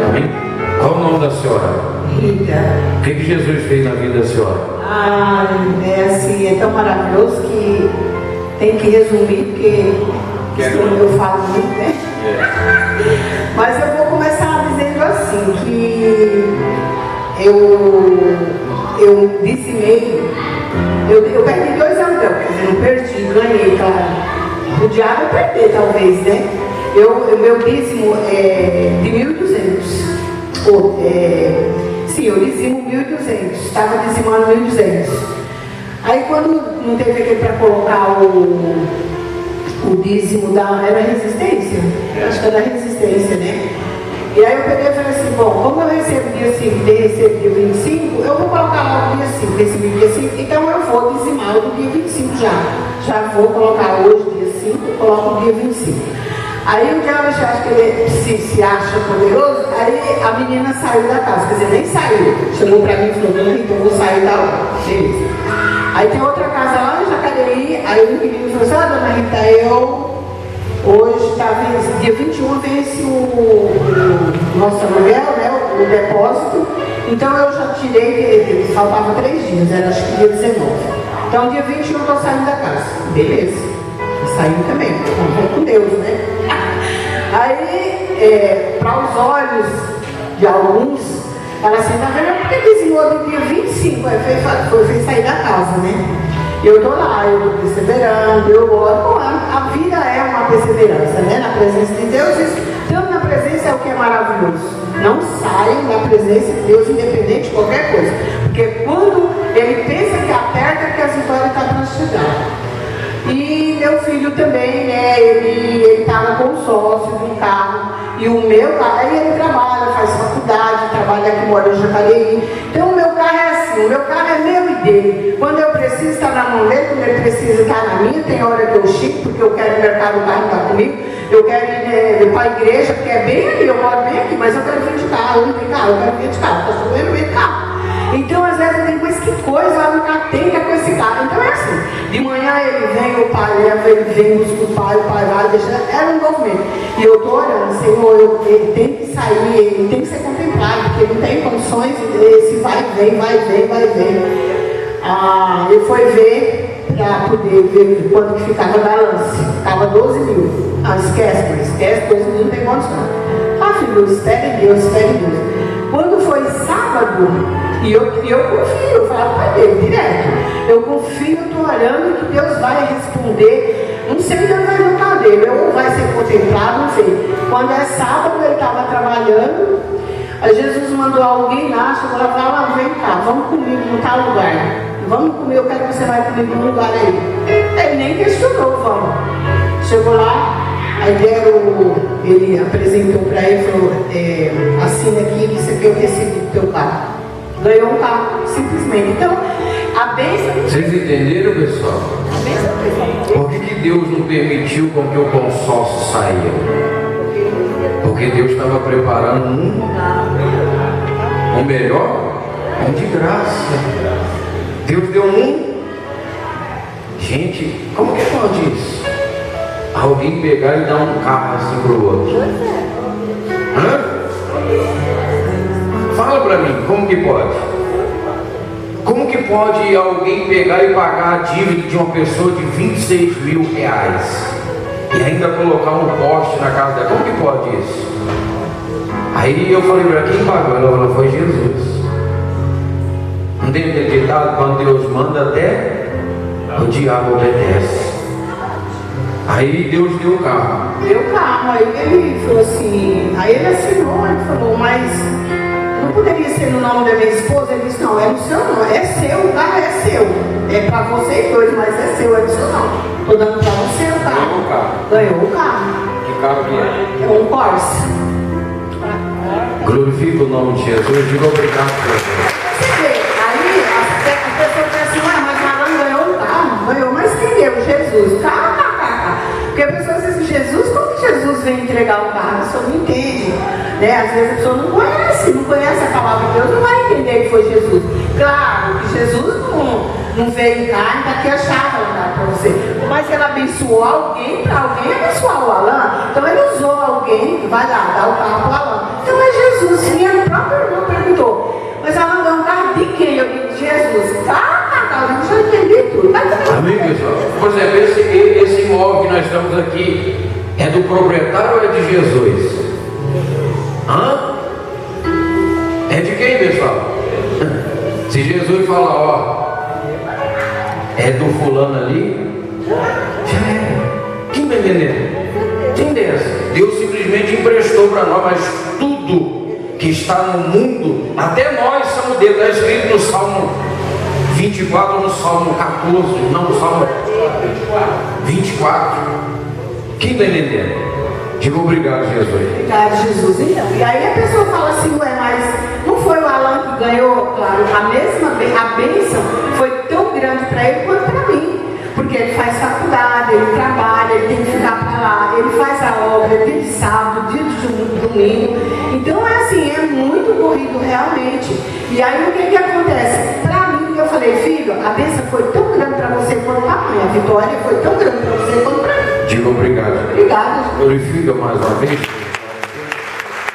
Amém? Qual o nome da senhora? Rita. O que Jesus fez na vida da senhora? É assim, é tão maravilhoso que tem que resumir, porque eu falo muito, né? Mas eu vou começar dizendo assim, que eu dizimei, eu perdi 2 anos, quer dizer, não perdi, ganhei, claro. O diabo é perder, talvez, né? Meu dízimo é de 1.200. Sim, eu dizimo 1.200, estava dizimando 1.200. Aí quando não teve aquele para colocar o dízimo era resistência? Acho que era resistência, né? E aí eu peguei e falei assim, bom, como eu recebo dia 5 e recebo dia 25, eu vou colocar logo dia 5, recebi dia 5, então eu vou dizimar o dia 25 já vou colocar hoje dia 5, eu coloco o dia 25. Aí o diabo acha que ele se acha poderoso, aí a menina saiu da casa, quer dizer, nem saiu, chegou pra mim e falou, dona Rita, eu vou sair da hora, beleza. Aí tem outra casa lá em Jacareí, aí o menino falou assim, dona Rita, hoje está dia 21 vence o nosso aluguel, né, o depósito, então eu já tirei, faltava 3 dias, era acho que dia 19. Então dia 21 eu estou saindo da casa, beleza. Saindo também, vou com Deus, né? Aí, para os olhos de alguns, fala assim, tá vendo? Porque dizimou do dia 25, aí foi sair da casa, né? Eu estou lá, eu estou perseverando, eu oro. A vida é uma perseverança, né? Na presença de Deus, estando na presença é o que é maravilhoso. Não saiam da presença de Deus, independente de qualquer coisa. Porque quando ele pensa que aperta, que as vitórias estão para chegar. E meu filho também, né, ele estava com sócio de um carro, e o meu carro, aí ele trabalha, faz faculdade, trabalha aqui, mora em Jacareí. Então o meu carro é assim, o meu carro é meu e dele. Quando eu preciso estar na mão dele, quando ele precisa estar na minha, tem hora que eu chico, porque eu quero ir no mercado, o carro está comigo, eu quero ir para a igreja, porque é bem ali, eu moro bem aqui, mas eu quero vir de carro, eu não tenho carro, eu quero vir de carro, está chovendo, vem de carro. Então, às vezes, eu digo, mas que coisa, lá no carro tem que é com esse carro. Então, é assim, de manhã ele vem, o pai leva, ele vem, busca o pai vai, deixa, era um movimento. E eu estou orando, Senhor, ele tem que sair, ele tem que ser contemplado, porque ele não tem condições, esse vai, vem. Ele foi ver, para poder ver quanto que ficava a balance, ficava 12 mil. Esquece, coisa não tem condição. Filho, espere em Deus. Quando foi sábado, e eu confio, eu falo para ele direto. Eu confio, eu estou orando que Deus vai responder. Não sei se Deus vai no carro dele, ou vai ser contemplado, não sei. Quando é sábado, ele estava trabalhando. Aí Jesus mandou alguém lá, chegou lá e falou, vem cá, vamos comigo no tal lugar. Vamos comigo, eu quero que você vai comigo no lugar aí. Ele nem questionou, vamos. Chegou lá, aí ele apresentou para ele, falou, assina aqui, isso aqui é o recibo do teu carro. Ganhou um carro, simplesmente. Então, a bênção... Vocês entenderam, pessoal? A bênção, pessoal. Por que Deus não permitiu com que o consórcio saia? Porque Deus estava preparando um melhor, um de graça. Deus deu um. Gente, como que pode isso? Alguém pegar e dar um carro assim para o outro? Fala para mim, como que pode? Como que pode alguém pegar e pagar a dívida de uma pessoa de 26 mil reais e ainda colocar um poste na casa dela? Como que pode isso? Aí eu falei para ela, quem pagou? Ela falou, foi Jesus. Não tem acreditado? Quando Deus manda, até o diabo obedece. Aí Deus deu o carro. Deu o carro, aí ele falou assim, aí ele assinou, ele falou, mas não poderia ser no nome da minha esposa? Ele disse, não, é no seu nome, é seu, o carro é seu. É para vocês dois, mas é seu, é do seu nome. Estou dando para você o carro. Ganhou o carro. Que carro que é? É um Corsa. Glorifica o nome de Jesus, diga obrigado por isso. Você vê, aí a pessoa diz assim, mas Marlon ganhou um carro, ganhou, mas quem deu? Jesus. Porque a pessoa diz assim, Jesus, como que Jesus vem entregar o carro? A pessoa não entende, né? Às vezes a pessoa não conhece a palavra de Deus, não vai entender que foi Jesus. Claro que Jesus não veio em carne, está aqui a chave para você. Mas ele abençoou alguém, para alguém abençoar o Alain. Então ele usou alguém, vai lá, dá o carro para o Alain. Então é que nós estamos aqui é do proprietário ou é de Jesus? Hã? É de quem, pessoal? Se Jesus falar, ó, é do fulano ali, já é. Quem vai entender? Quem dessa? Deus simplesmente emprestou para nós, mas tudo que está no mundo, até nós somos dele. Está escrito no Salmo 24, no Salmo 14, não, no Salmo 24. Quem está entendendo? Digo obrigado, Jesus. Obrigado, Jesus. Então, e aí a pessoa fala assim, ué, mas não foi o Alan que ganhou? Claro, a bênção foi tão grande para ele quanto para mim. Porque ele faz faculdade, ele trabalha, ele tem que ficar para lá, ele faz a obra, ele tem sábado, dia de domingo. Então é assim, é muito corrido realmente. E aí o que acontece? Para mim, eu falei, filho, a bênção foi tão grande para você quanto para mim. A vitória foi tão grande para você quanto para mim. Digo obrigado. Obrigada. Glorifica mais uma vez.